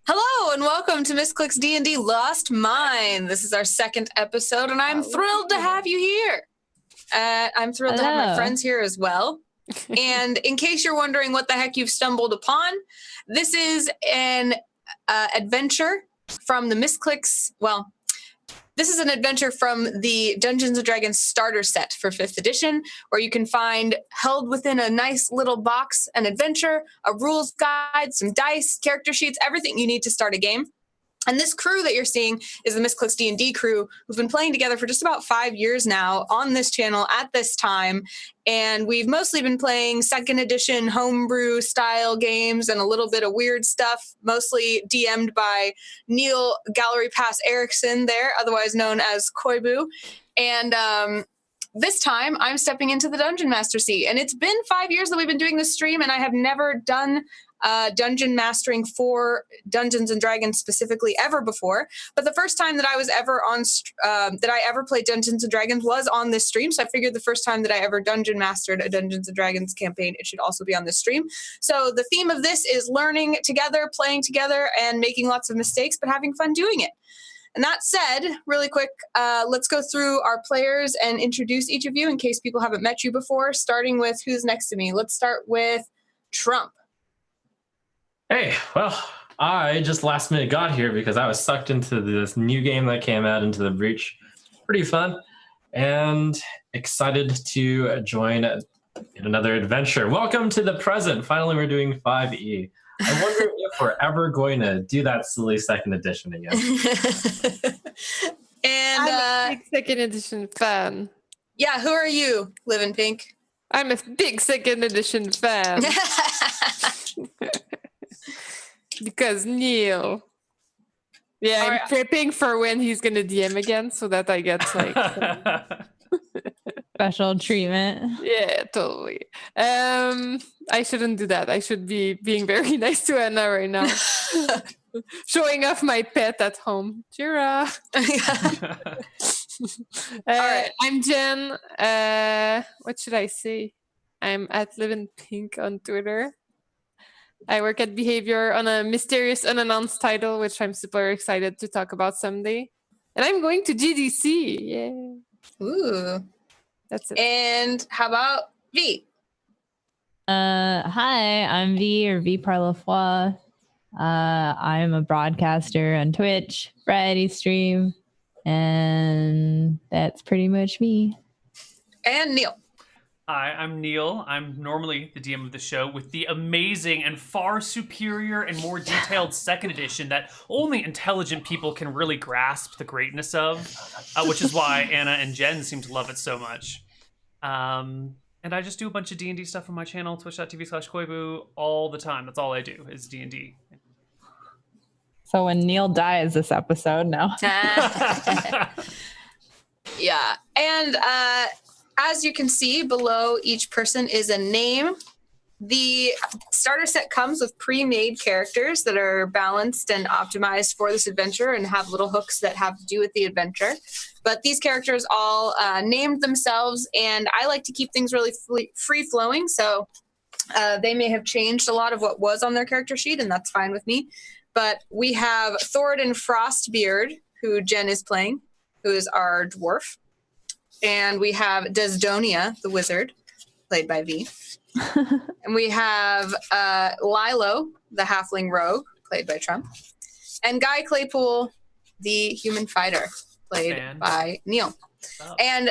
Hello and welcome to Misscliks D&D Lost Mine. This is our second episode and I'm thrilled to have you here. I'm thrilled to have my friends here as well. And in case you're wondering what the heck you've stumbled upon, this is an adventure from the Misscliks. Well, this is an adventure from the Dungeons & Dragons starter set for 5th edition, where you can find, held within a nice little box, an adventure, a rules guide, some dice, character sheets, everything you need to start a game. And this crew that you're seeing is the Misscliks D&D crew, who've been playing together for just about 5 years now on this channel at this time. And we've mostly been playing 2nd edition homebrew style games and a little bit of weird stuff, mostly DM'd by Neil Gallery Pass Erickson there, otherwise known as Koibu. And this time I'm stepping into the Dungeon Master seat. And it's been 5 years that we've been doing this stream, and I have never done dungeon mastering for Dungeons and Dragons specifically ever before. But the first time that I was ever on, that I ever played Dungeons and Dragons was on this stream. So I figured the first time that I ever dungeon mastered a Dungeons and Dragons campaign, it should also be on this stream. So the theme of this is learning together, playing together, and making lots of mistakes, but having fun doing it. And that said, really quick, let's go through our players and introduce each of you in case people haven't met you before, starting with who's next to me. Let's start with Trump. Hey, well, I just last minute got here because I was sucked into this new game that came out, into the Breach. Pretty fun and excited to join in another adventure. Welcome to the present. Finally, we're doing 5e. I wonder if we're ever going to do that silly 2nd edition again. And I'm a big 2nd edition fan. Yeah, who are you, Living Pink? I'm a big 2nd edition fan. Because Neil. Yeah, I'm prepping for when he's going to DM again so that I get like special treatment. Yeah, totally. I shouldn't do that. I should be being very nice to Anna right now. Showing off my pet at home. Jira. Right. I'm Jen. What should I say? I'm at Living Pink on Twitter. I work at Behavior on a mysterious unannounced title, which I'm super excited to talk about someday. And I'm going to GDC. Yeah. Ooh. That's it. And how about V? Hi, I'm V or V Parlafoi. I'm a broadcaster on Twitch, Friday stream, and that's pretty much me. And Neil. Hi, I'm Neil. I'm normally the DM of the show with the amazing and far superior and more detailed 2nd edition that only intelligent people can really grasp the greatness of, which is why Anna and Jen seem to love it so much. And I just do a bunch of D&D stuff on my channel, twitch.tv/Koibu, all the time. That's all I do is D&D. So when Neil dies this episode, no. Yeah. And as you can see, below each person is a name. The starter set comes with pre-made characters that are balanced and optimized for this adventure and have little hooks that have to do with the adventure. But these characters all named themselves, and I like to keep things really free-flowing, so they may have changed a lot of what was on their character sheet, and that's fine with me. But we have Thordan Frostbeard, who Jen is playing, who is our dwarf. And we have Desdonia, the wizard, played by V. And we have Lilo, the halfling rogue, played by Trump. And Guy Claypool, the human fighter, played by Neil. Oh. And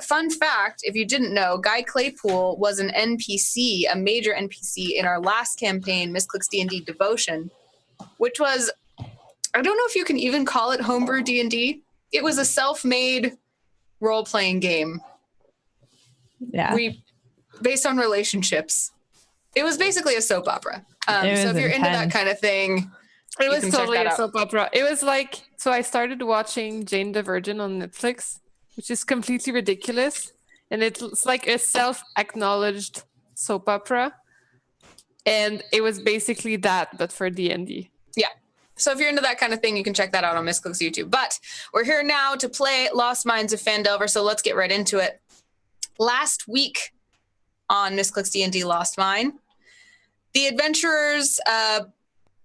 fun fact, if you didn't know, Guy Claypool was an NPC, a major NPC in our last campaign, Misscliks D&D Devotion, which was, I don't know if you can even call it homebrew D&D. It was a self-made role-playing game. Yeah. Based on relationships. It was basically a soap opera. So if you're into that kind of thing, it was totally a soap opera. It was like, so I started watching Jane the Virgin on Netflix, which is completely ridiculous. And it's like a self-acknowledged soap opera. And it was basically that, but for D&D. Yeah. So if you're into that kind of thing, you can check that out on Misscliks YouTube. But we're here now to play Lost Mines of Phandelver, so let's get right into it. Last week on Misscliks D&D Lost Mine, the adventurers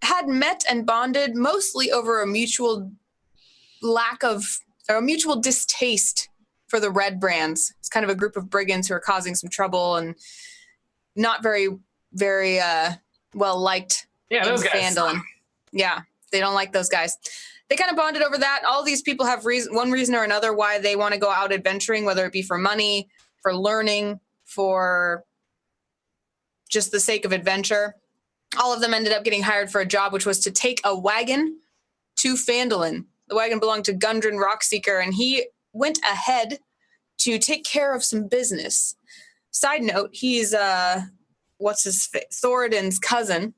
had met and bonded mostly over a mutual distaste for the Red Brands. It's kind of a group of brigands who are causing some trouble and not very, very well liked Yeah, in those guys. Phandalin. Yeah, they don't like those guys. They kind of bonded over that. All these people have one reason or another why they want to go out adventuring, whether it be for money, for learning, for just the sake of adventure. All of them ended up getting hired for a job, which was to take a wagon to Phandalin. The wagon belonged to Gundren Rockseeker, and he went ahead to take care of some business. Side note, he's Thordan's cousin.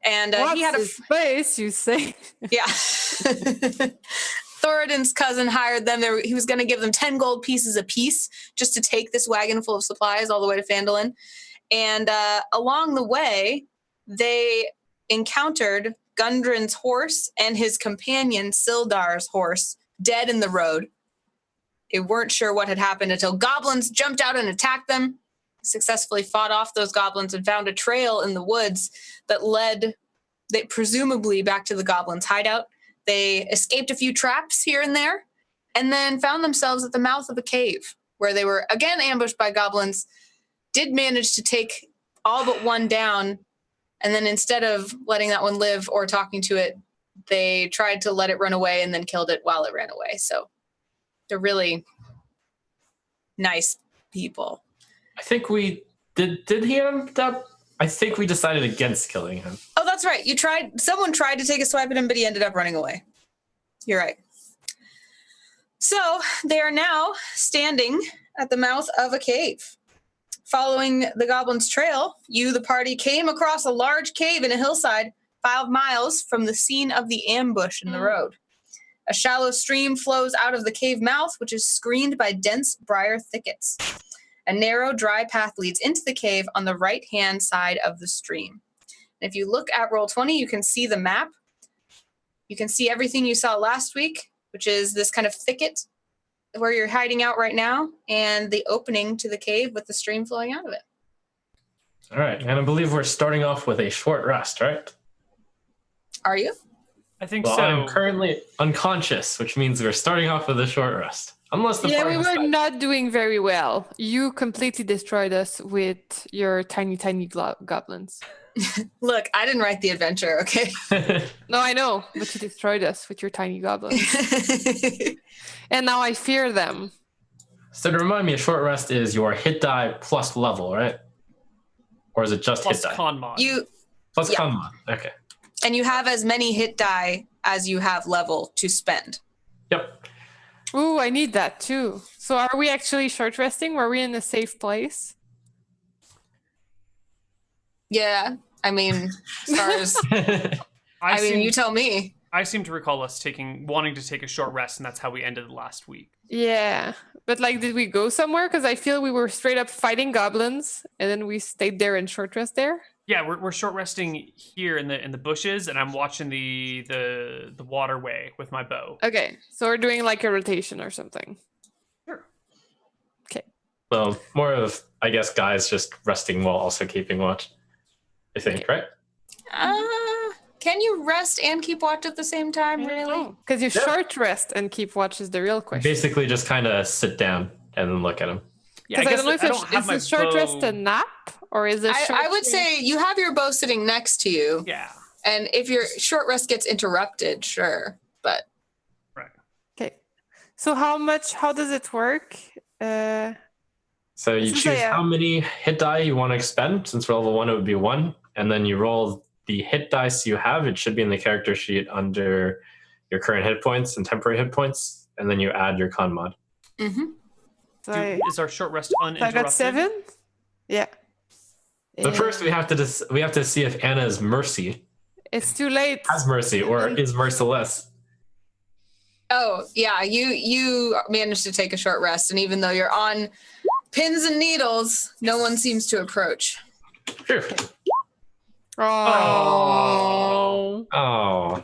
And he had his face, you say? Yeah. Thordan's cousin hired them. He was going to give them 10 gold pieces apiece just to take this wagon full of supplies all the way to Phandalin. And along the way, they encountered Gundren's horse and his companion Sildar's horse dead in the road. They weren't sure what had happened until goblins jumped out and attacked them, successfully fought off those goblins, and found a trail in the woods that led presumably back to the goblins' hideout. They escaped a few traps here and there, and then found themselves at the mouth of a cave where they were again ambushed by goblins, did manage to take all but one down, and then instead of letting that one live or talking to it, they tried to let it run away and then killed it while it ran away. So they're really nice people. I think we did he end up? I think we decided against killing him. Oh, that's right. Someone tried to take a swipe at him, but he ended up running away. You're right. So they are now standing at the mouth of a cave. Following the goblin's trail, the party, came across a large cave in a hillside 5 miles from the scene of the ambush in the road. A shallow stream flows out of the cave mouth, which is screened by dense briar thickets. A narrow, dry path leads into the cave on the right-hand side of the stream. And if you look at Roll20, you can see the map. You can see everything you saw last week, which is this kind of thicket where you're hiding out right now, and the opening to the cave with the stream flowing out of it. All right, and I believe we're starting off with a short rest, right? Are you? I think Well, so. I'm currently unconscious, which means we're starting off with a short rest. Unless the Yeah, party we were decides. not doing very well. You completely destroyed us with your tiny, tiny goblins. Look, I didn't write the adventure, okay? No, I know, but you destroyed us with your tiny goblins. And now I fear them. So to remind me, a short rest is your hit die plus level, right? Or is it just Plus hit die? con mod. Plus yeah. con mod. Okay. And you have as many hit die as you have level to spend. Yep. Ooh, I need that too. So are we actually short resting? Were we in a safe place? Yeah, I mean, as far as you tell me. I seem to recall us wanting to take a short rest, and that's how we ended the last week. Yeah, but did we go somewhere? Because I feel we were straight up fighting goblins, and then we stayed there and short rest there. Yeah, we're short resting here in the bushes, and I'm watching the waterway with my bow. Okay, so we're doing a rotation or something. Sure. Okay. So more of, I guess, guys just resting while also keeping watch. I think, right? Can you rest and keep watch at the same time, really? Because you short rest and keep watch is the real question. Basically, just kind of sit down and then look at them. Yeah, I don't know if have my is a short bow. rest a nap or is it? I would say you have your bow sitting next to you. Yeah. And if your short rest gets interrupted, sure. But Right. Okay. So how does it work? So you choose how many hit die you want to expend. Since we're level 1, it would be 1. And then you roll the hit dice you have. It should be in the character sheet under your current hit points and temporary hit points. And then you add your con mod. mm-hmm. Is our short rest uninterrupted? I got 7. Yeah. But first, we have to see if Anna is mercy. It's too late. Has mercy or is merciless. Oh, yeah, you managed to take a short rest, and even though you're on pins and needles, no one seems to approach. Sure. Oh. Oh.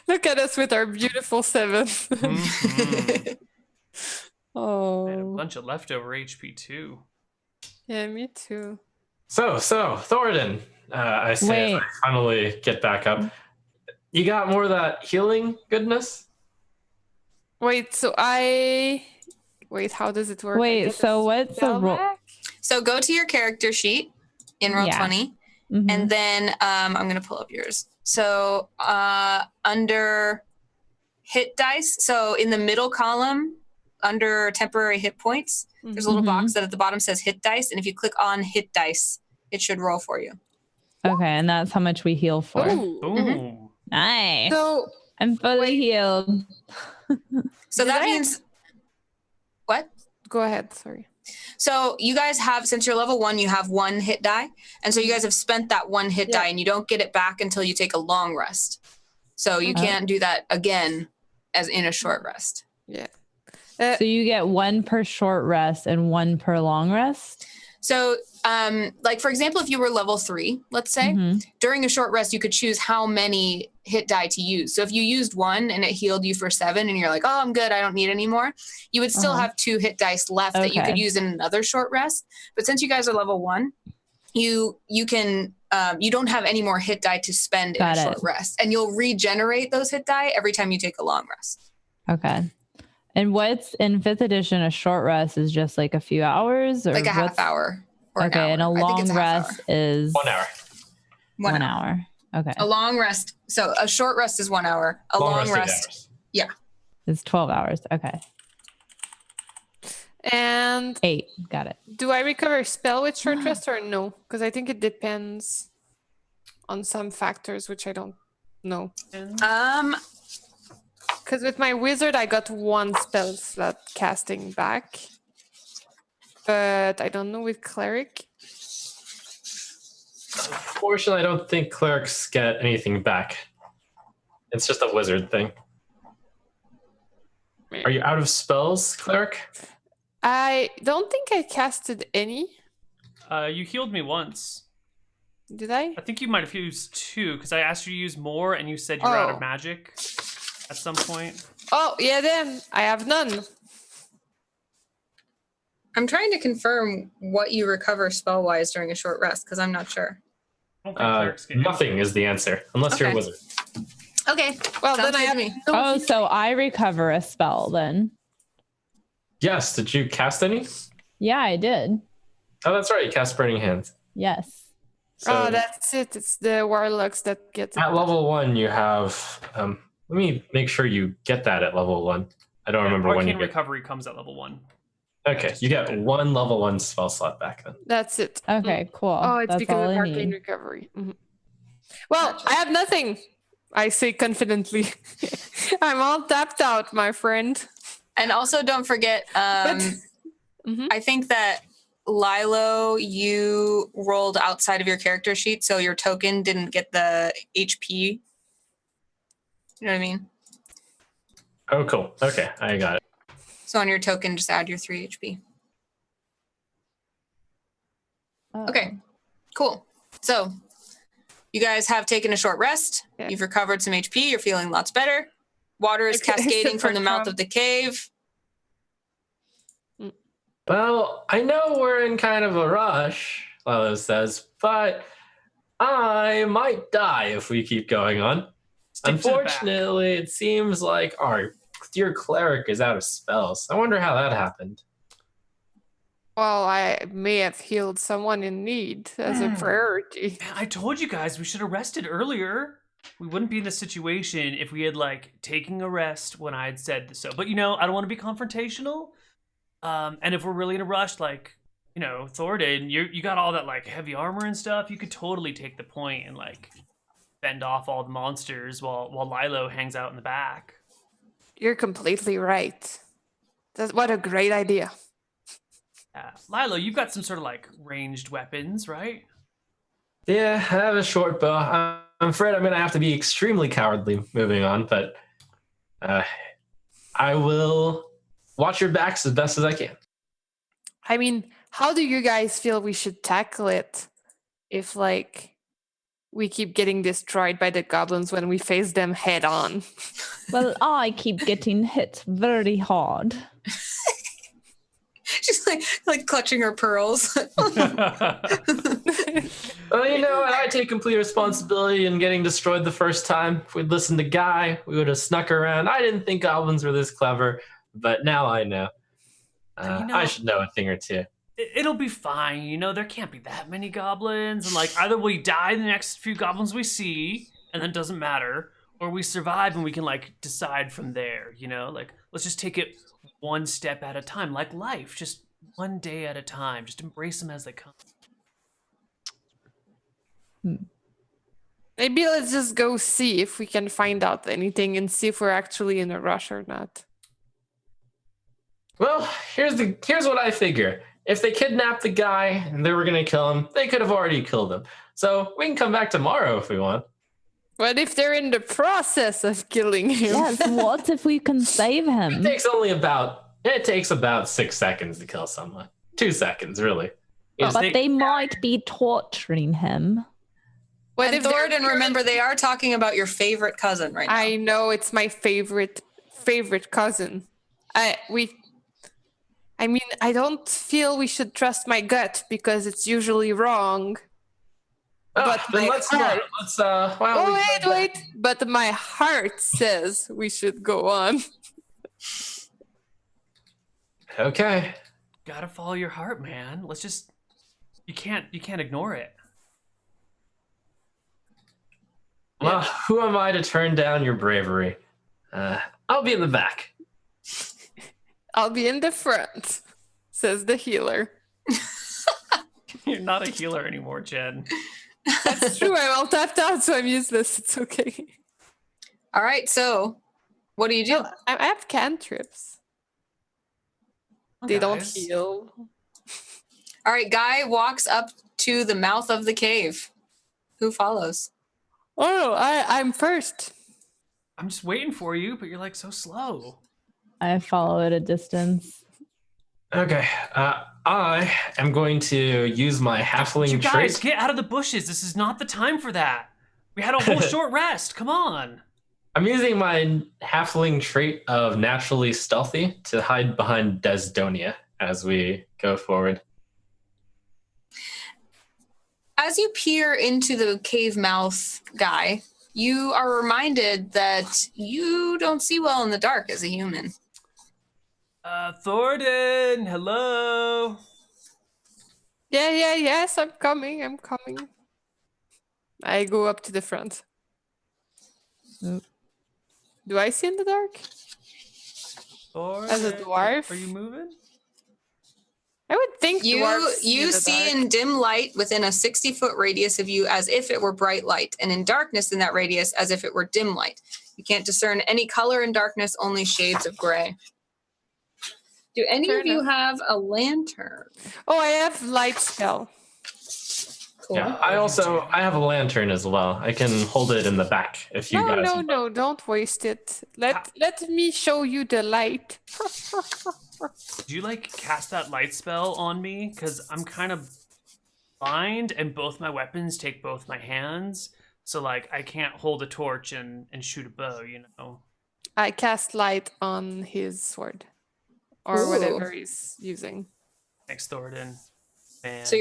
Look at us with our beautiful 7. Mm-hmm. Oh. I had a bunch of leftover HP too. Yeah, me too. So, Thordan, I say as I finally get back up. You got more of that healing goodness? Wait, how does it work? Wait, so what's the roll? So go to your character sheet in Roll20, and then I'm going to pull up yours. So under hit dice, so in the middle column, under temporary hit points, there's a little box that at the bottom says hit dice, and if you click on hit dice, it should roll for you. Okay, and that's how much we heal for. Ooh. Nice. So I'm fully healed. So that means... What? Go ahead, sorry. So you guys have, since you're level 1, you have 1 hit die. And so you guys have spent that 1 hit die, and you don't get it back until you take a long rest. So you can't do that again as in a short rest. Yeah. So you get 1 per short rest and 1 per long rest? So, like, for example, if you were level 3, let's say, during a short rest, you could choose how many hit die to use. So if you used 1 and it healed you for 7 and you're like, oh, I'm good, I don't need any more, you would still have 2 hit dice left that you could use in another short rest. But since you guys are level 1, you can you don't have any more hit die to spend in a short rest. And you'll regenerate those hit die every time you take a long rest. Okay. And what's in 5th edition, a short rest is just like a few hours? Or like a half hour. Or okay, an hour. and a long rest is 1 hour. 1 hour. Okay. A long rest. So a short rest is 1 hour. A long rest. Yeah. It's 12 hours. Okay. And 8. Got it. do I recover spell with short rest or no? Because I think it depends on some factors, which I don't know. Because with my wizard, I got 1 spell slot casting back. But I don't know with cleric. Unfortunately, I don't think clerics get anything back. It's just a wizard thing. Are you out of spells, cleric? I don't think I casted any. You healed me once. Did I? I think you might have used 2 because I asked you to use more and you said you were out of magic at some point. Oh, yeah, then I have none. I'm trying to confirm what you recover spell-wise during a short rest, because I'm not sure. I don't think clerics get Nothing is the answer, unless you're a wizard. Okay. Well, Sounds then I have me. Oh, so I recover a spell then. Yes, did you cast any? Yeah, I did. Oh, that's right, you cast Burning Hands. Yes. So that's it. It's the warlocks that get it. at level 1, you have... let me make sure you get that at level 1. I don't remember when you Arcane get... recovery comes at level 1. Okay, you get 1 level 1 spell slot back then. That's it. Okay, cool. Oh, it's That's because all of I arcane need. recovery. Well, I have nothing. I say confidently. I'm all tapped out, my friend. And also don't forget, I think that Lilo, you rolled outside of your character sheet, so your token didn't get the HP. You know what I mean? Oh, cool. Okay, I got it. So on your token, just add your 3 HP. Oh. Okay, cool. So you guys have taken a short rest. Yeah. You've recovered some HP. You're feeling lots better. Water is cascading from the mouth of the cave. Well, I know we're in kind of a rush, Lilo says, but I might die if we keep going on. Stick to the back. Unfortunately, it seems like our dear cleric is out of spells. I wonder how that happened. Well, I may have healed someone in need as a priority. Man, I told you guys we should have rested earlier. We wouldn't be in this situation if we had, taken a rest when I had said so. But, I don't want to be confrontational. And if we're really in a rush, Thordan, you got all that, heavy armor and stuff. You could totally take the point and, fend off all the monsters while Lilo hangs out in the back. You're completely right. What a great idea. Lilo, you've got some sort of, ranged weapons, right? Yeah, I have a short bow. I'm afraid I'm going to have to be extremely cowardly moving on, but I will watch your backs as best as I can. I mean, how do you guys feel we should tackle it if, we keep getting destroyed by the goblins when we face them head on? Well, I keep getting hit very hard. She's like clutching her pearls. Well, you know, I take complete responsibility in getting destroyed the first time. If we'd listened to Guy, we would have snuck around. I didn't think goblins were this clever, but now I know. I should know a thing or two. It'll be fine. You know, there can't be that many goblins. And, like, either we die the next few goblins we see, and then it doesn't matter, or we survive and we can, like, decide from there, you know? Like, let's just take it one step at a time, like life. Just one day at a time. Just embrace them as they come. Maybe let's just go see if we can find out anything and see if we're actually in a rush or not. Well, here's what I figure. If they kidnapped the guy and they were going to kill him, they could have already killed him. So we can come back tomorrow if we want. What if they're in the process of killing him? Yes, what if we can save him? It takes about 6 seconds to kill someone. 2 seconds, really. But they might be torturing him. What and if Thordan, remember, they are talking about your favorite cousin right now. I know, it's my favorite cousin. I mean, I don't feel we should trust my gut because it's usually wrong. But then let's wait. But my heart says we should go on. Okay. Gotta follow your heart, man. Let's just... You can't ignore it. Well, who am I to turn down your bravery? I'll be in the back. I'll be in the front, says the healer. You're not a healer anymore, Jen. That's true. I'm all tapped out, so I'm useless. It's okay. All right, so what do you do? I have cantrips. They don't heal. All right, Guy walks up to the mouth of the cave. Who follows? Oh, I'm first. I'm just waiting for you, but you're like so slow. I follow at a distance. Okay. I am going to use my halfling You guys, trait. get out of the bushes. This is not the time for that. We had a whole short rest. Come on. I'm using my halfling trait of naturally stealthy to hide behind Desdonia as we go forward. As you peer into the cave mouth, Guy, you are reminded that you don't see well in the dark as a human. Thordan, hello. Yes, I'm coming. I go up to the front. Do I see in the dark? Thordan, as a dwarf? Are you moving? I would think you see in dim light within a 60-foot radius of you as if it were bright light, and in darkness in that radius as if it were dim light. You can't discern any color in darkness, only shades of gray. Do any of you have a lantern? Oh, I have light spell. Cool. Yeah, I have a lantern as well. I can hold it in the back if you guys. No, don't waste it. Let me show you the light. Did you like cast that light spell on me? Because I'm kind of blind and both my weapons take both my hands. So like I can't hold a torch and shoot a bow, you know. I cast light on his sword. Or whatever he's using. Thanks, Thordan. Man. So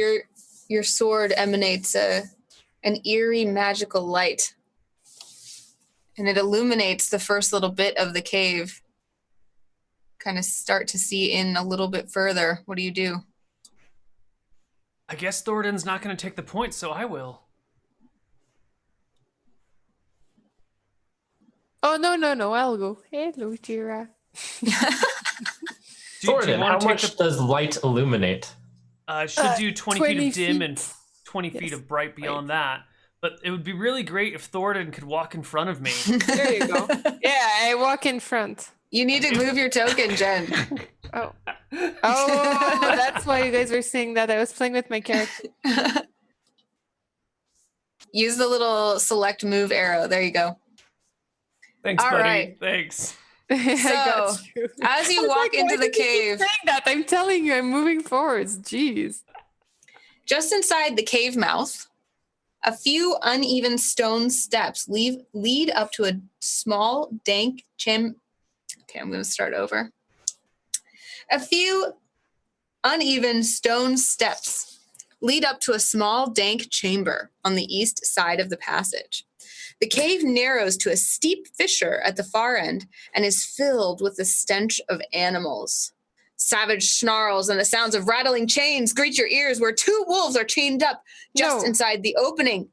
your sword emanates an eerie magical light. And it illuminates the first little bit of the cave. Kind of start to see in a little bit further. What do you do? I guess Thordan's not going to take the point, so I will. Oh, no, I'll go. Hello, Tira. Thordan, how much does light illuminate? Should do 20 feet of dim feet. and 20 feet of bright beyond that. But it would be really great if Thordan could walk in front of me. There you go. Yeah, I walk in front. You need to move your token, Jen. Oh, that's why you guys were saying that. I was playing with my character. Use the little select move arrow. There you go. Thanks, All buddy. right. Thanks. So, as you walk into the cave, saying that, I'm telling you, I'm moving forwards. Jeez. just inside the cave mouth, a few uneven stone steps lead up to a small, dank Okay, I'm going to start over. A few Uneven stone steps lead up to a small, dank chamber on the east side of the passage. The cave narrows to a steep fissure at the far end and is filled with the stench of animals. Savage snarls and the sounds of rattling chains greet your ears where 2 wolves are chained up just inside the opening.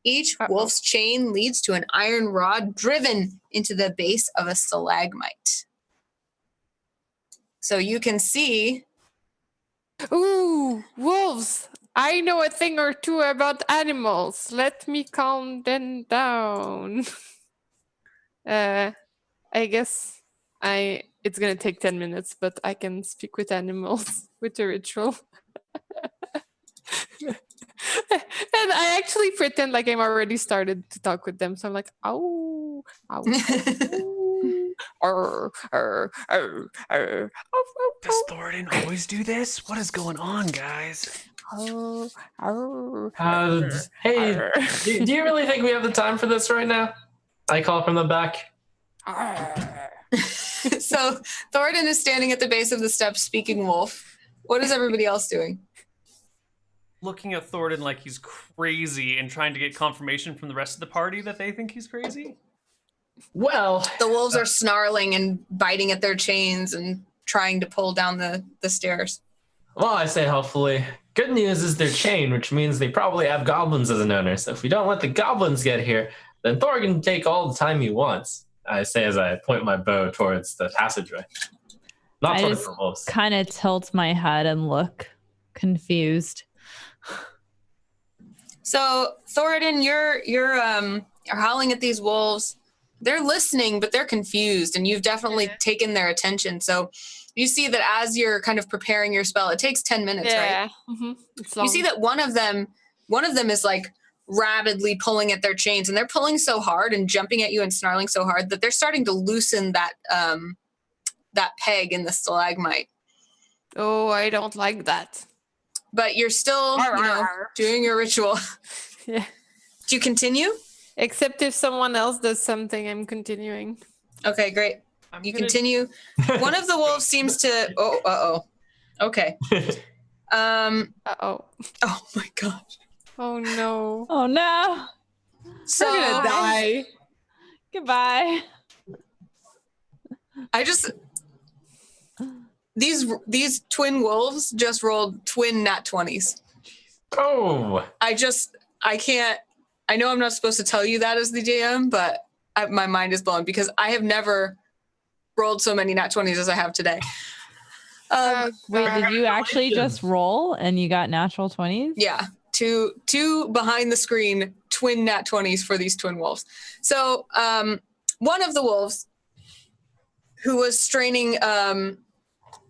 Each wolf's chain leads to an iron rod driven into the base of a stalagmite. So you can see... Ooh, wolves! I know a thing or two about animals. Let me calm them down. I guess it's gonna take 10 minutes, but I can speak with animals with a ritual. And I actually pretend like I'm already started to talk with them. So I'm like, ow, ow, ow. Does Thordan always do this? What is going on, guys? Hey, do you really think we have the time for this right now? I call from the back. So Thordan is standing at the base of the steps speaking wolf. What is everybody else doing? Looking at Thordan like he's crazy and trying to get confirmation from the rest of the party that they think he's crazy? Well, the wolves are snarling and biting at their chains and trying to pull down the stairs. Well, I say hopefully. Good news is they're chained, which means they probably have goblins as an owner. So if we don't let the goblins get here, then Thor can take all the time he wants. I say as I point my bow towards the passageway. Not towards the wolves. Kind of tilt my head and look confused. So Thordan, you're howling at these wolves. They're listening, but they're confused, and you've definitely taken their attention. So you see that as you're kind of preparing your spell, it takes 10 minutes, right? Mm-hmm. You see that one of them is like rabidly pulling at their chains, and they're pulling so hard and jumping at you and snarling so hard that they're starting to loosen that peg in the stalagmite. Oh, I don't like that. But you're still, doing your ritual. Yeah. Do you continue? Except if someone else does something, I'm continuing. Okay, great. Continue. One of the wolves seems to. Okay. Uh-oh. Oh my gosh. Oh no. Oh no. So I'm gonna die. Goodbye. These twin wolves just rolled twin nat 20s. Oh. I can't. I know I'm not supposed to tell you that as the DM, but my mind is blown because I have never rolled so many nat 20s as I have today. Wait, did you actually just roll and you got natural 20s? Yeah. Two behind the screen twin nat 20s for these twin wolves. So one of the wolves who was straining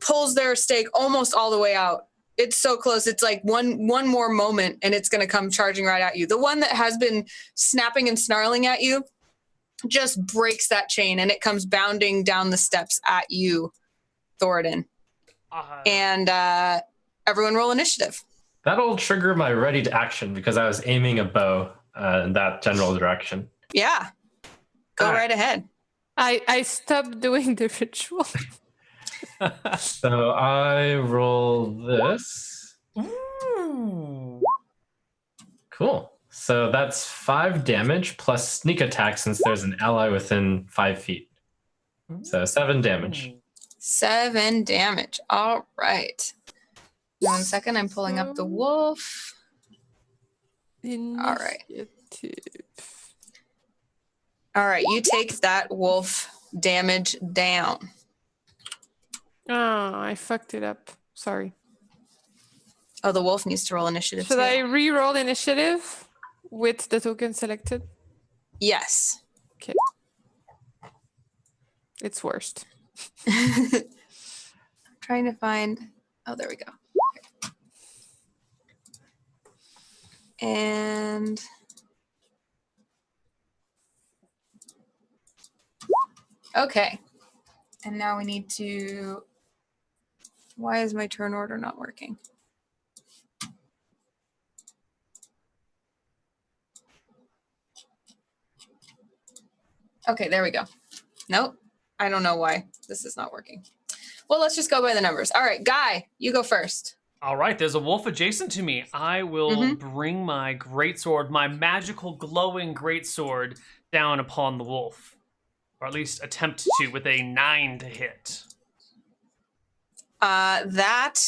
pulls their stake almost all the way out. It's so close. It's like one more moment and it's going to come charging right at you. The one that has been snapping and snarling at you just breaks that chain and it comes bounding down the steps at you, Thordan. And everyone roll initiative. That'll trigger my ready to action because I was aiming a bow in that general direction. Yeah. Go right ahead. I stopped doing the ritual. So I roll this. Ooh. Cool. So that's 5 damage plus sneak attack since there's an ally within 5 feet. So 7 damage. 7 damage. All right. 1 second. I'm pulling up the wolf. All right. All right. You take that wolf damage down. Oh, I fucked it up. Sorry. Oh, the wolf needs to roll initiative. Should I re-roll initiative with the token selected? Yes. Okay. It's worst. Trying to find. Oh, there we go. And okay. And now we need to. Why is my turn order not working? Okay, there we go. Nope. I don't know why this is not working. Well, let's just go by the numbers. All right, Guy, you go first. All right, there's a wolf adjacent to me. I will bring my greatsword, my magical glowing greatsword, down upon the wolf. Or at least attempt to with a 9 to hit. That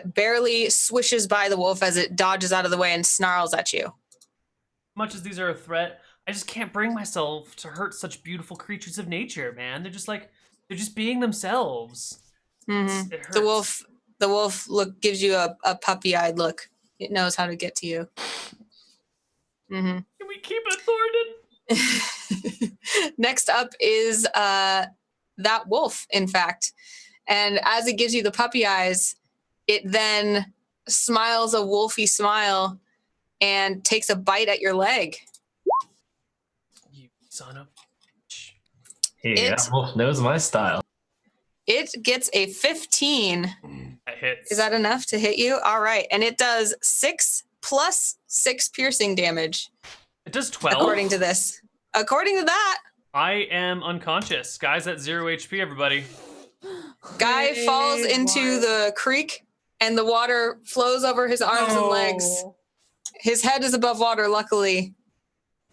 barely swishes by the wolf as it dodges out of the way and snarls at you. Much as these are a threat, I just can't bring myself to hurt such beautiful creatures of nature, man. They're just being themselves. Mm-hmm. It hurts. The wolf gives you a puppy-eyed look. It knows how to get to you. Mm-hmm. Can we keep it, Thordan? Next up is that wolf, in fact. And as it gives you the puppy eyes, it then smiles a wolfy smile and takes a bite at your leg. You son of... Hey, that wolf knows my style. It gets a 15. That hits. Is that enough to hit you? All right. And it does 6 plus 6 piercing damage. It does 12? According to this. According to that. I am unconscious. Guy's at 0 HP, everybody. Guy falls into the creek, and the water flows over his arms and legs. His head is above water, luckily.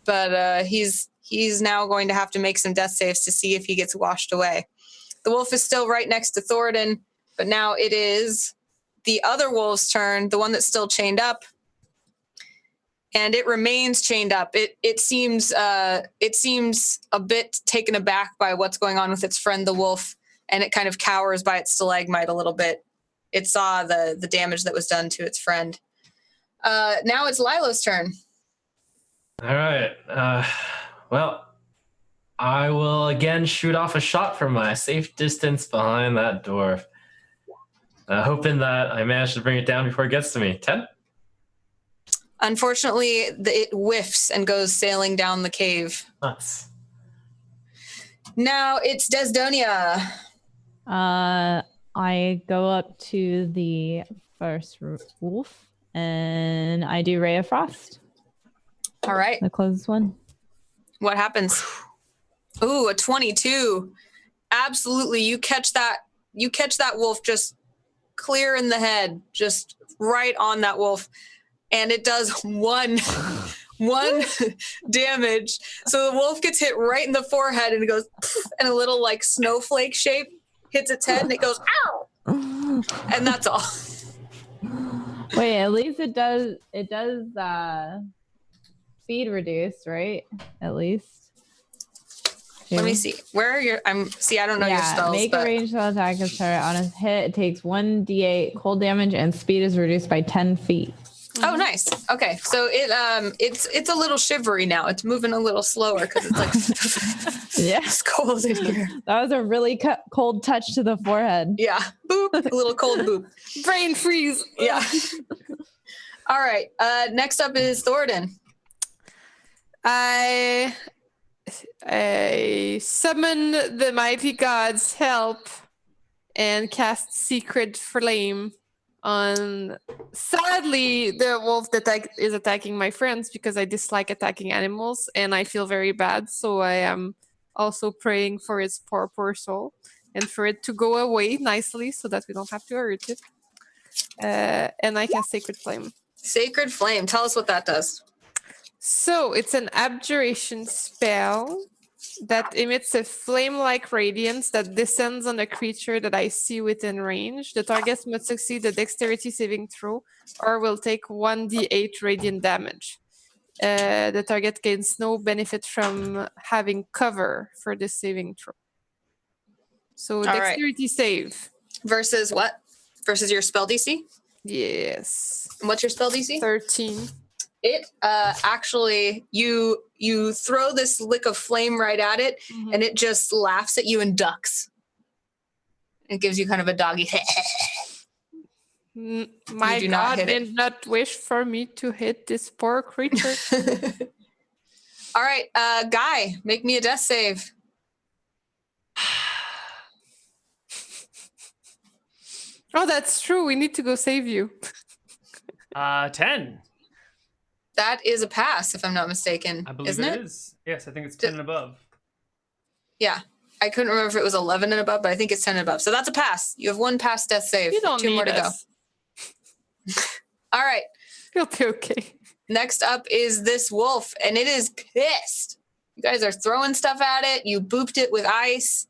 But he's now going to have to make some death saves to see if he gets washed away. The wolf is still right next to Thordan, but now it is the other wolf's turn, the one that's still chained up. And it remains chained up. It seems a bit taken aback by what's going on with its friend, the wolf, and it kind of cowers by its stalagmite a little bit. It saw the damage that was done to its friend. Now it's Lilo's turn. All right. Well, I will again shoot off a shot from my safe distance behind that dwarf, hoping that I manage to bring it down before it gets to me. 10? Unfortunately, it whiffs and goes sailing down the cave. Nuts. Now it's Desdonia. I go up to the first wolf and I do Ray of Frost. All right. The closest one. What happens? Ooh, a 22. Absolutely. You catch that wolf just clear in the head, just right on that wolf. And it does one damage. So the wolf gets hit right in the forehead and it goes, and a little like snowflake shape hits its head and it goes, ow. And that's all. Wait, at least it does speed reduce, right? At least. Let me see. Where are your? I don't know your spells. Make a ranged spell attack as target on a hit. It takes 1d8 cold damage and speed is reduced by 10 feet. Oh, nice. Okay, so it's a little shivery now. It's moving a little slower because it's like yeah, it's cold in here. That was a really cold touch to the forehead. Yeah, boop, a little cold boop. Brain freeze. Yeah. All right. Next up is Thordan. I summon the mighty god's help and cast Secret Flame on, sadly, the wolf that is attacking my friends because I dislike attacking animals and I feel very bad. So I am also praying for its poor soul and for it to go away nicely so that we don't have to hurt it. And I cast Sacred Flame. Sacred Flame. Tell us what that does. So it's an abjuration spell that emits a flame-like radiance that descends on a creature that I see within range. The target must succeed a dexterity saving throw or will take 1d8 radiant damage. The target gains no benefit from having cover for this saving throw. So dexterity save. Versus what? Versus your spell DC? Yes. And what's your spell DC? 13. It actually, you throw this lick of flame right at it, and it just laughs at you and ducks. It gives you kind of a doggy. My God did not wish for me to hit this poor creature. All right, Guy, make me a death save. Oh, that's true. We need to go save you. 10. That is a pass, if I'm not mistaken. I believe isn't it? is. Yes, I think it's 10 and above. Yeah. I couldn't remember if it was 11 and above, but I think it's 10 and above. So that's a pass. You have 1 pass death save. You don't 2 more need to us. go. All right. You'll be okay. Next up is this wolf, and it is pissed. You guys are throwing stuff at it. You booped it with ice.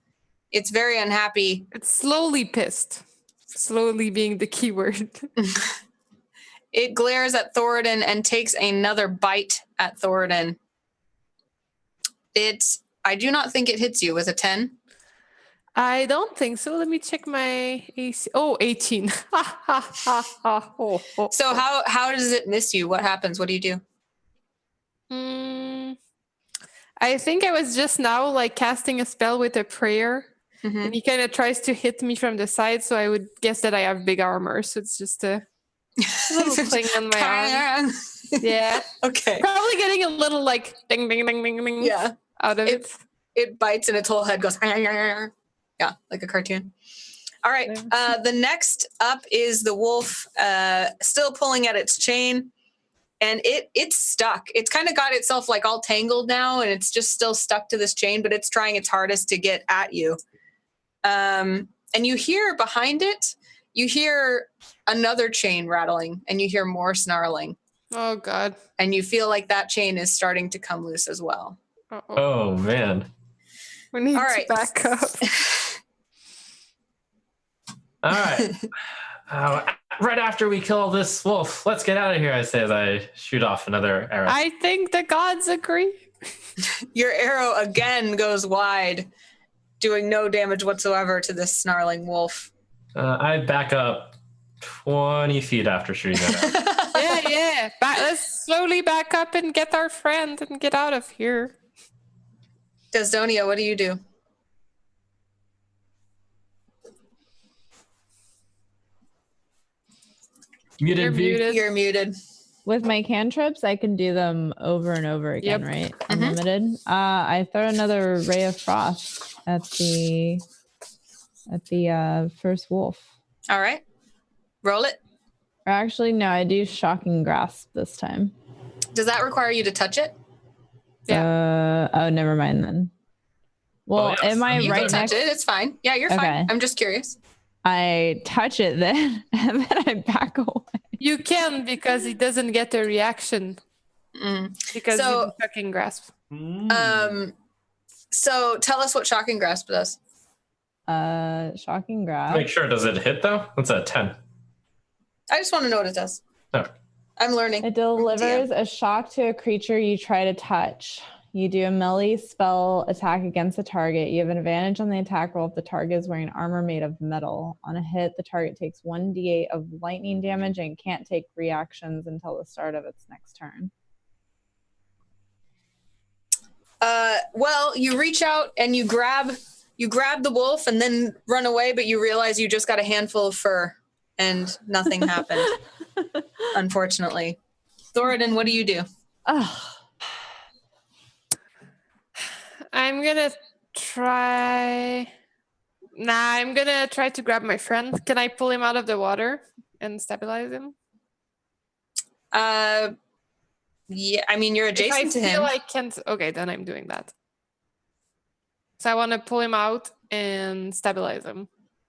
It's very unhappy. It's slowly pissed. Slowly being the key word. It glares at Thordan and takes another bite at Thordan. I do not think it hits you with a 10. I don't think so. Let me check my AC. Oh, 18. Ha, ha, ha, ha. Oh, oh, So how does it miss you? What happens? What do you do? I think I was just now like casting a spell with a prayer. Mm-hmm. And he kind of tries to hit me from the side, so I would guess that I have big armor. So it's just a little thing on my arm. Yeah. Okay. Probably getting a little like ding, ding, ding, ding, ding Yeah. out of it. It bites and its whole head goes, yeah, like a cartoon. All right. The next up is the wolf, still pulling at its chain. And it's stuck. It's kind of got itself like all tangled now, and it's just still stuck to this chain, but it's trying its hardest to get at you. And you hear behind it, you hear another chain rattling, and you hear more snarling. Oh, God. And you feel like that chain is starting to come loose as well. Uh-oh. Oh, man. We need All to right. back up. All right. Right after we kill this wolf, let's get out of here, I say as I shoot off another arrow. I think the gods agree. Your arrow again goes wide, doing no damage whatsoever to this snarling wolf. I back up 20 feet after shooting that arrow. Yeah. Let's slowly back up and get our friend and get out of here. Desdonia, what do you do? Muted You're V. muted. You're muted. With my cantrips, I can do them over and over again, Yep. right? Unlimited. I throw another ray of frost at the first wolf. All right. Roll it. Or actually, no, I do shocking grasp this time. Does that require you to touch it? Oh, never mind then. Well, yes. am I You right can touch next? it. It's fine. Yeah, you're Okay. fine. I'm just curious. I touch it then, and then I back away. You can because he doesn't get a reaction because So- you fucking grasp. So tell us what shocking grasp does. Shocking grasp. Make sure, does it hit though? That's a 10. I just want to know what it does. Oh. I'm learning. It delivers a shock to a creature you try to touch. You do a melee spell attack against the target. You have an advantage on the attack roll if the target is wearing armor made of metal. On a hit, the target takes 1d8 of lightning damage and can't take reactions until the start of its next turn. Well, you reach out and you grab the wolf and then run away, but you realize you just got a handful of fur and nothing happened. Unfortunately. Thordan, what do you do? I'm gonna try to grab my friend. Can I pull him out of the water and stabilize him? Yeah, I mean, you're adjacent to If I him. feel I can't, okay, then I'm doing that. So I want to pull him out and stabilize him.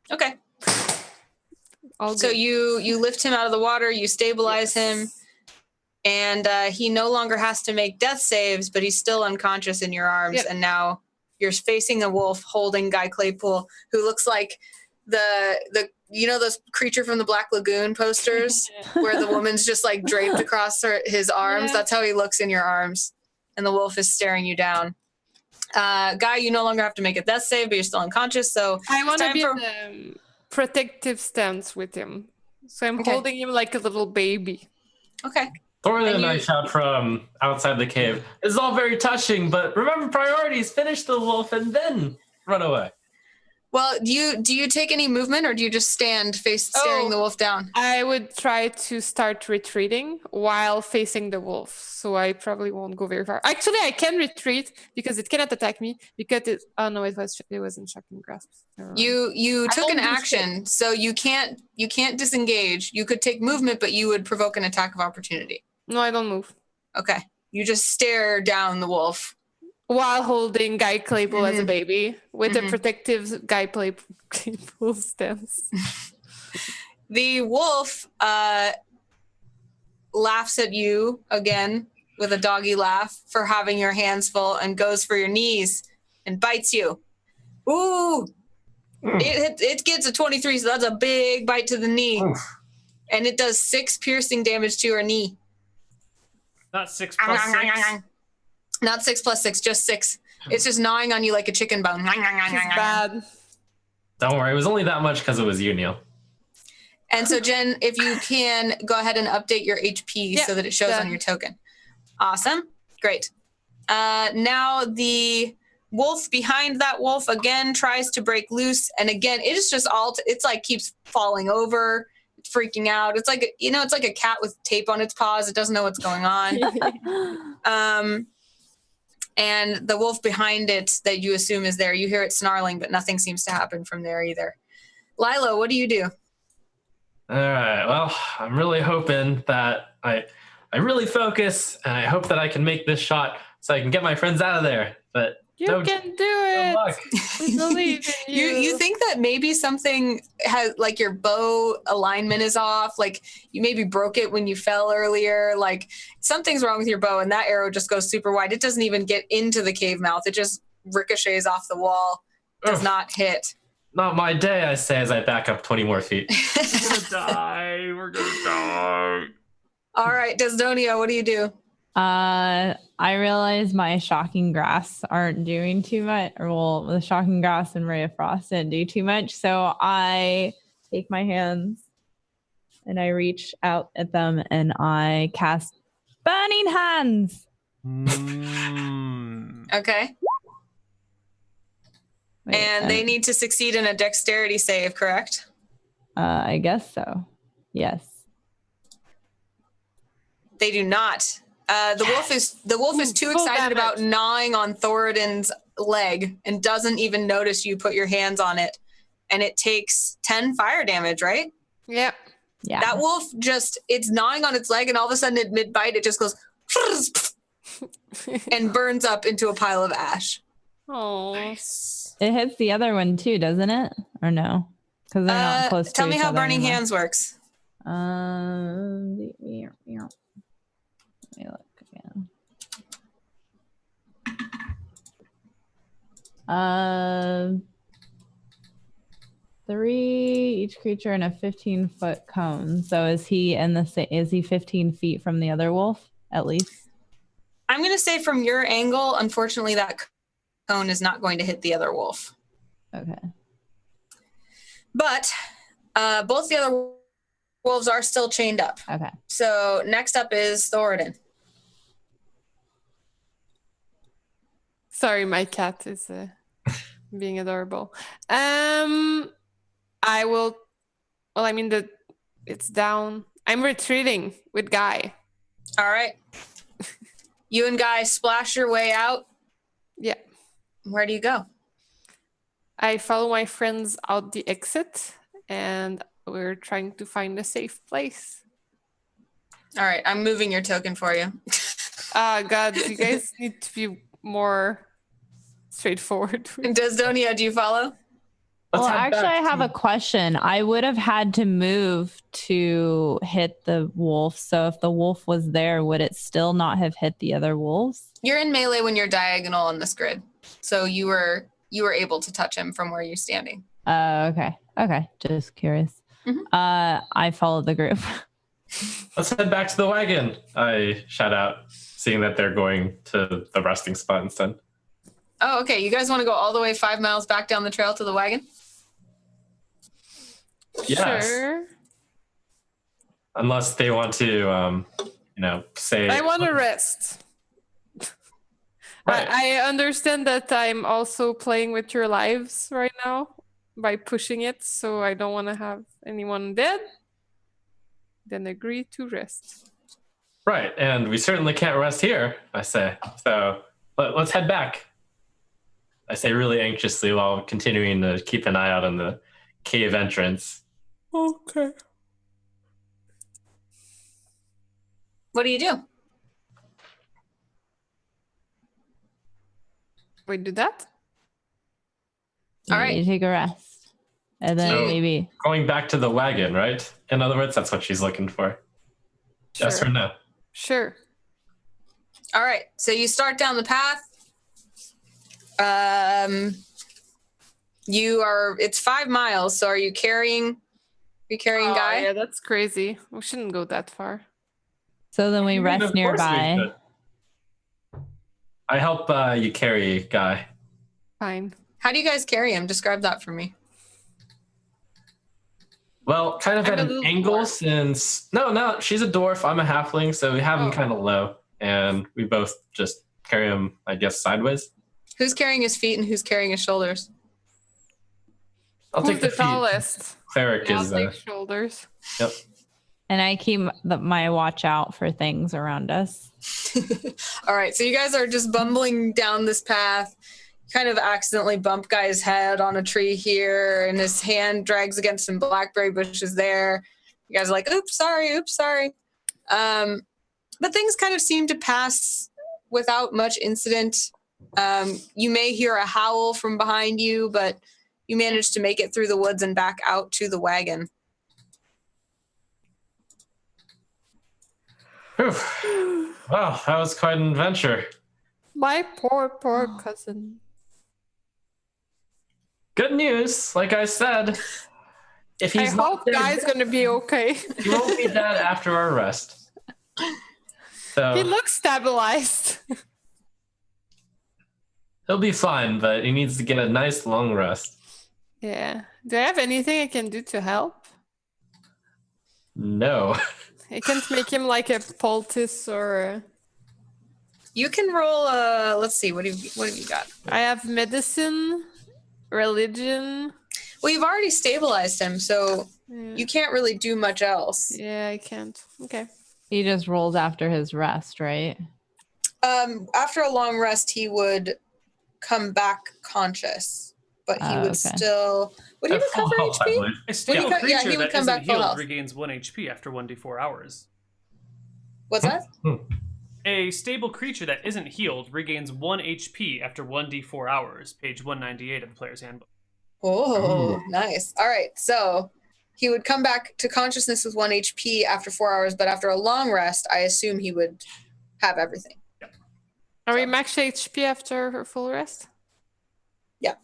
Okay. All So good. you lift him out of the water, you stabilize him, and he no longer has to make death saves, but he's still unconscious in your arms. Yep. And now you're facing a wolf holding Guy Claypool, who looks like the those creature from the Black Lagoon posters where the woman's just like draped across his arms. Yeah. That's how he looks in your arms, and the wolf is staring you down. Guy, you no longer have to make a death save, but you're still unconscious. So I want to time be for- in the protective stance with him. So I'm Okay. holding him like a little baby. okay. Thordan and I you- shout from outside the cave. This is all very touching, but remember priorities. Finish the wolf and then run away. Well, do you take any movement, or do you just stand staring the wolf down? I would try to start retreating while facing the wolf. So I probably won't go very far. Actually, I can retreat because it cannot attack me because it wasn't shocking grasp. Never mind. You I took don't an do action, so you can't disengage. You could take movement, but you would provoke an attack of opportunity. No, I don't move. Okay. You just stare down the wolf. while holding Guy Claypool as a baby with a protective Guy Claypool stance. The wolf laughs at you again with a doggy laugh for having your hands full and goes for your knees and bites you. Ooh! It gets a 23, so that's a big bite to the knee. And it does 6 piercing damage to your knee. Not 6 plus 6? Not 6 plus 6, just 6. It's just gnawing on you like a chicken bone. It's bad. Don't worry, it was only that much because it was you, Neil. And so, Jen, if you can go ahead and update your HP so that it shows on your token. Awesome. Great. Now the wolf behind that wolf again tries to break loose. And again, it is just it's like keeps falling over, freaking out. It's like, it's like a cat with tape on its paws. It doesn't know what's going on. And the wolf behind it that you assume is there, you hear it snarling, but nothing seems to happen from there either. Lilo, what do you do? All right. Well, I'm really hoping that I really focus, and I hope that I can make this shot so I can get my friends out of there. But you can do it. We believe in you. You think that maybe something has, like, your bow alignment is off, like you maybe broke it when you fell earlier, like something's wrong with your bow, and that arrow just goes super wide. It doesn't even get into the cave mouth. It just ricochets off the wall, does not hit. Not my day, I say as I back up 20 more feet. We're gonna die. We're gonna die. All right, Desdonia, what do you do? I realize my shocking grass aren't doing too much. Well, the shocking grass and ray of frost didn't do too much. So I take my hands and I reach out at them and I cast burning hands. Okay. And they need to succeed in a dexterity save, correct? I guess so. Yes. They do not. The wolf is too excited about gnawing on Thordan's leg and doesn't even notice you put your hands on it. And it takes 10 fire damage, right? Yep. Yeah. That wolf it's gnawing on its leg, and all of a sudden at mid-bite, it just goes and burns up into a pile of ash. Oh, Nice. It hits the other one too, doesn't it? Or no? Because they're not close to Tell me each how other Burning anymore. Hands works. Let me look again. 3 each creature in a 15-foot cone. So is he 15 feet from the other wolf at least? I'm going to say from your angle, unfortunately, that cone is not going to hit the other wolf. Okay. But both the other wolves are still chained up. Okay. So next up is Thordan. sorry, my cat is being adorable. I will. Well, I mean it's down. I'm retreating with Guy. All right. You and Guy splash your way out. Yeah. Where do you go? I follow my friends out the exit, and we're trying to find a safe place. All right, I'm moving your token for you. God, you guys need to be more straightforward. Desdonia, do you follow? Well, actually, I have a question. I would have had to move to hit the wolf. So if the wolf was there, would it still not have hit the other wolves? You're in melee when you're diagonal on this grid. So you were able to touch him from where you're standing. Okay. Okay. Just curious. Mm-hmm. I followed the group. Let's head back to the wagon, I shout out, seeing that they're going to the resting spot instead. Oh, okay. You guys want to go all the way 5 miles back down the trail to the wagon? Yes. Sure. Unless they want to, say... I want to rest. Right. I understand that I'm also playing with your lives right now by pushing it, so I don't want to have anyone dead. Then agree to rest. Right, and we certainly can't rest here, I say. So let's head back, I say really anxiously while continuing to keep an eye out on the cave entrance. Okay. What do you do? We do that? All Yeah, right. you take a rest. And then So- maybe Going back to the wagon, right? In other words, that's what she's looking for. Yes Sure. or no? Sure. All right. So you start down the path. It's 5 miles. So are you carrying Guy? Yeah, that's crazy. We shouldn't go that far. so then we Of rest course we nearby. should. I help you carry Guy. Fine. How do you guys carry him? Describe that for me. Well, kind of I'm at a an little angle dwarf. since... No, she's a dwarf. I'm a halfling, so we have him Oh. kind of low. And we both just carry him, I guess, sideways. Who's carrying his feet and who's carrying his shoulders? I'll Who's take the the feet. tallest? Cleric I'll is... take shoulders. Yep. And I keep my watch out for things around us. All right. So you guys are just bumbling down this path. Kind of accidentally bump Guy's head on a tree here, and his hand drags against some blackberry bushes there. You guys are like, oops, sorry. But things kind of seem to pass without much incident. You may hear a howl from behind you, but you manage to make it through the woods and back out to the wagon. Whew. Wow, that was quite an adventure. My poor cousin. Good news, like I said. If I he's not hope dead, Guy's gonna be okay. he won't be dead after our rest. So He looks stabilized. he'll be fine, but he needs to get a nice long rest. Yeah. Do I have anything I can do to help? No. I can't make him like a poultice or. You can roll let's see, what have you got? I have medicine, religion. Well, you've already stabilized him, so Yeah. you can't really do much else. Yeah, I can't. Okay. He just rolls after his rest, right? After a long rest, he would come back conscious, but he would Okay. still. Would he At full recover health, I HP? believe. A stable Yeah, he creature would that come isn't back full healed health. regains 1 HP after 1d4 hours. What's that? A stable creature that isn't healed regains 1 HP after 1d4 hours. Page 198 of the player's handbook. Oh, Ooh. nice. All right, so he would come back to consciousness with 1 HP after 4 hours, but after a long rest, I assume he would have everything. Are we max HP after her full rest? Yeah.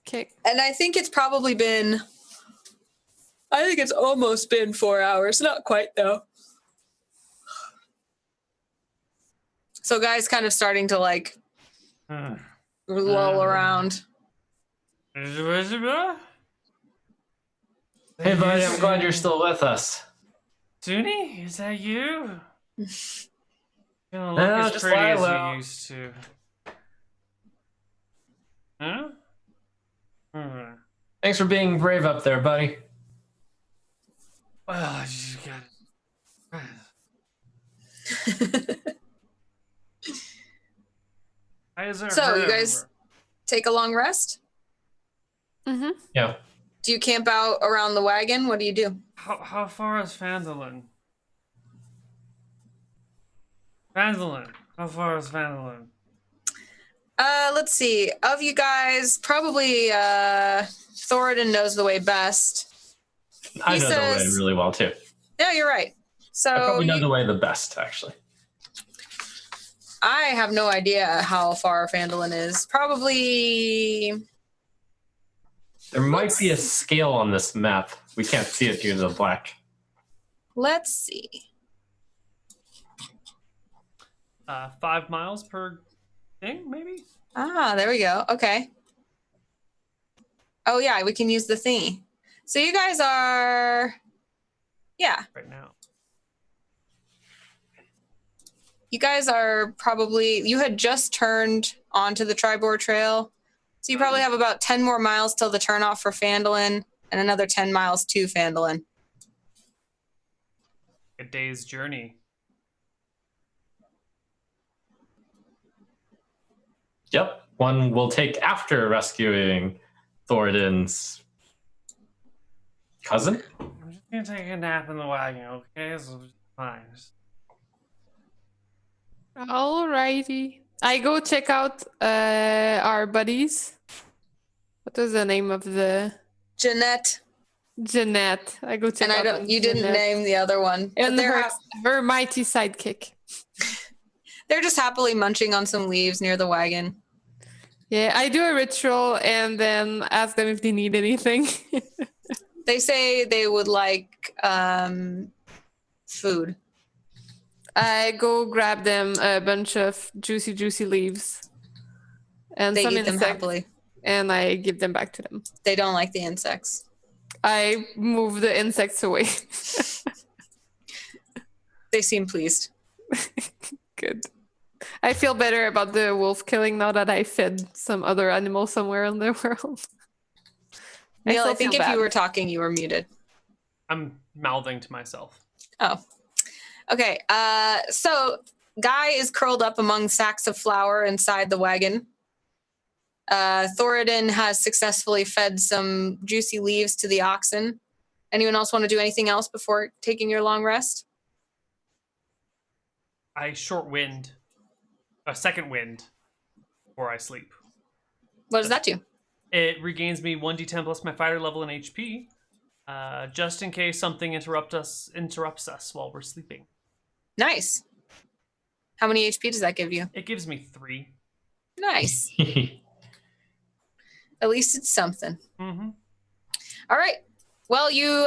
Okay. And I think it's probably been. I think it's almost been 4 hours. Not quite though. So Guy's kind of starting to like lull around. Hey, buddy, I'm glad you're still with us. Toonie, is that you? You don't No, look as just pretty lie as low. you used to. Huh? Hmm. Thanks for being brave up there, buddy. Well, I just got. So, you guys take a long rest? Mm-hmm. Yeah. Do you camp out around the wagon? What do you do? How far is Phandalin? Phandalin. How far is Phandalin? Let's see. Of you guys, probably Thordan knows the way best. I He know the way says- really well, too. Yeah, you're right. So I probably know the way the best, actually. I have no idea how far Phandalin is. Probably. There might be a scale on this map. We can't see it due to the black. Let's see. 5 miles per thing, maybe? Ah, there we go. Okay. Oh, yeah, we can use the thingy. So you guys are. Yeah, Right now. you guys are probably. You had just turned onto the Tribor Trail. So you probably have about 10 more miles till the turnoff for Phandalin and another 10 miles to Phandalin. A day's journey. Yep. One we'll take after rescuing Thordan's cousin. I'm just gonna take a nap in the wagon, okay? So it's fine. Alrighty. I go check out our buddies. What was the name of the Jeanette. I go check And out. you didn't name the other one. And her mighty sidekick. They're just happily munching on some leaves near the wagon. Yeah, I do a ritual and then ask them if they need anything. They say they would like food. I go grab them a bunch of juicy leaves and They some eat them insects, happily. and I give them back to them. They don't like the insects. I move the insects away. They seem pleased. Good. I feel better about the wolf killing now that I fed some other animal somewhere in the world. Neil, I think if you were talking, you were muted. I'm mouthing to myself. Oh. Okay. So Guy is curled up among sacks of flour inside the wagon. Thordan has successfully fed some juicy leaves to the oxen. Anyone else want to do anything else before taking your long rest? I short wind, a second wind, before I sleep. What does that do? It regains me 1d10 plus my fighter level and HP, just in case something interrupts us while we're sleeping. Nice. How many HP does that give you? It gives me 3. Nice. At least it's something. Mm-hmm. All right. Well, you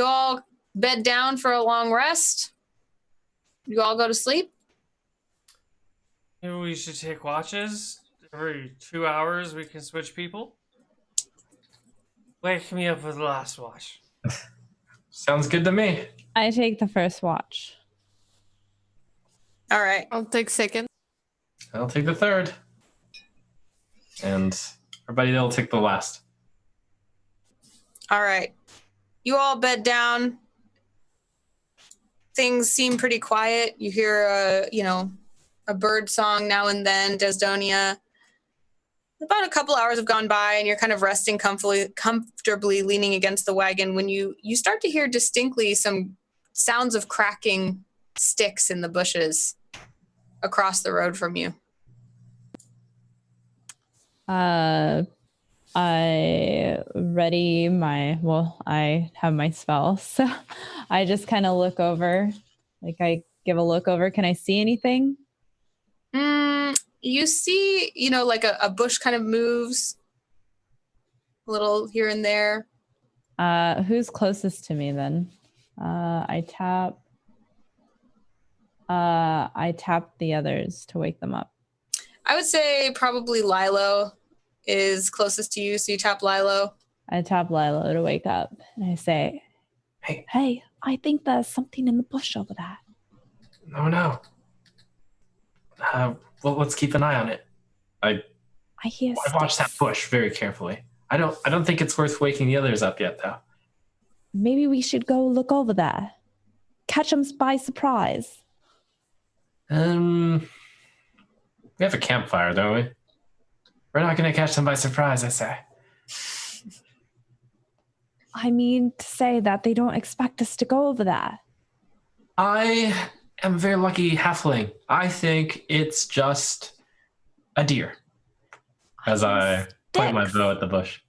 all bed down for a long rest. You all go to sleep. Maybe we should take watches. Every 2 hours we can switch people. Wake me up with the last watch. Sounds good to me. I take the first watch. All right. I'll take second. I'll take the third. And everybody will take the last. All right. You all bed down. Things seem pretty quiet. You hear a bird song now and then, Desdonia. About a couple hours have gone by and you're kind of resting comfortably leaning against the wagon when you start to hear distinctly some sounds of cracking sticks in the bushes across the road from you. I have my spell, so I just kind of look over, I give a look over. Can I see anything? You see, like a bush kind of moves a little here and there. Who's closest to me then? I tap the others to wake them up. I would say probably Lilo is closest to you, so you tap Lilo. I tap Lilo to wake up, and I say, Hey, I think there's something in the bush over there. No. Well, let's keep an eye on it. I watched that bush very carefully. I don't think it's worth waking the others up yet, though. Maybe we should go look over there. Catch them by surprise. We have a campfire, don't we? We're not going to catch them by surprise, I say. I mean to say that they don't expect us to go over there. I am a very lucky halfling. I think it's just a deer. As I point my bow at the bush.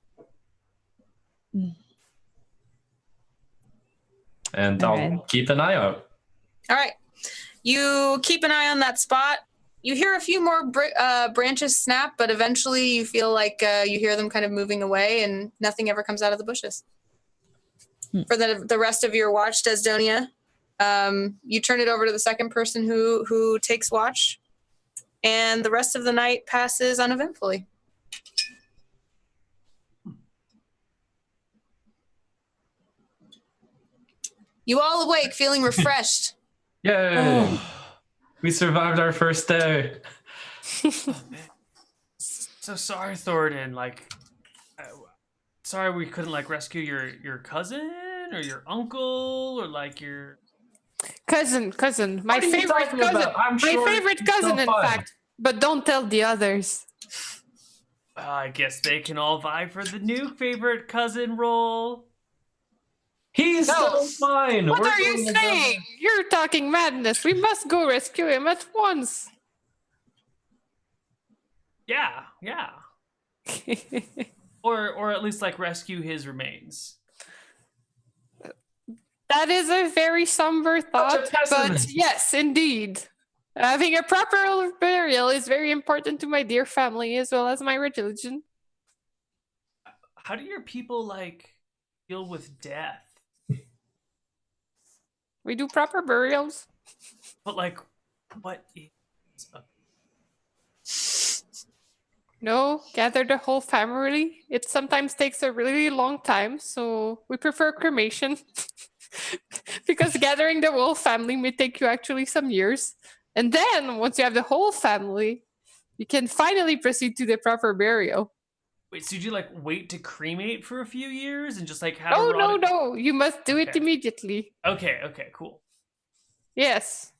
And I'll keep an eye out. All right. You keep an eye on that spot. You hear a few more branches snap, but eventually you feel like you hear them kind of moving away and nothing ever comes out of the bushes. For the rest of your watch, Desdonia, you turn it over to the second person who takes watch, and the rest of the night passes uneventfully. You all awake, feeling refreshed. Yay! Oh. We survived our first day. So sorry, Thordan. Sorry we couldn't rescue your cousin or your uncle or your cousin. My favorite cousin. My favorite cousin, in fact. But don't tell the others. I guess they can all vie for the new favorite cousin role. He's still mine. What are you saying? You're talking madness. We must go rescue him at once. Yeah. Or at least like rescue his remains. That is a very somber thought, but yes, indeed. Having a proper burial is very important to my dear family as well as my religion. How do your people like deal with death? We do proper burials. But like, what is No, gather the whole family. It sometimes takes a really long time, so we prefer cremation. Because gathering the whole family may take you actually some years. And then, once you have the whole family, you can finally proceed to the proper burial. Wait, so did you like wait to cremate for a few years and just like have Oh, no. You must do it immediately. Okay, cool. Yes.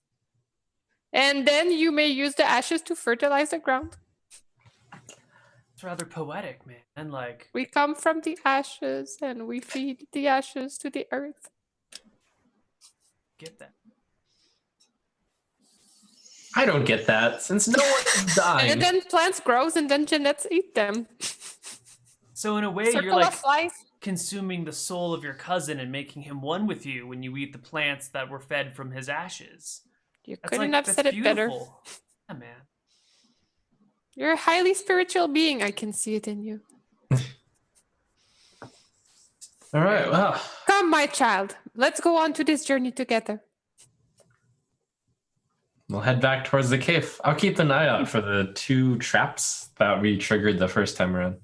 And then you may use the ashes to fertilize the ground. It's rather poetic, man. And like, we come from the ashes and we feed the ashes to the earth. Get that. I don't get that, since no one is dying. And then plants grows and then genets eat them. So in a way, Circle you're like of life. consuming the soul of your cousin and making him one with you when you eat the plants that were fed from his ashes. You couldn't have said it better. Yeah, man. You're a highly spiritual being. I can see it in you. All right, well. Come, my child. Let's go on to this journey together. We'll head back towards the cave. I'll keep an eye out for the 2 traps that we triggered the first time around.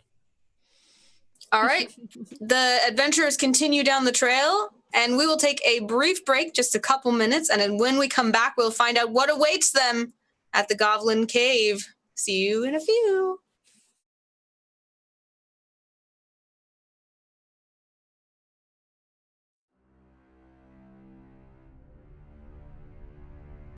All right. The adventurers continue down the trail, and we will take a brief break, just a couple minutes, and then when we come back, we'll find out what awaits them at the Goblin Cave. See you in a few.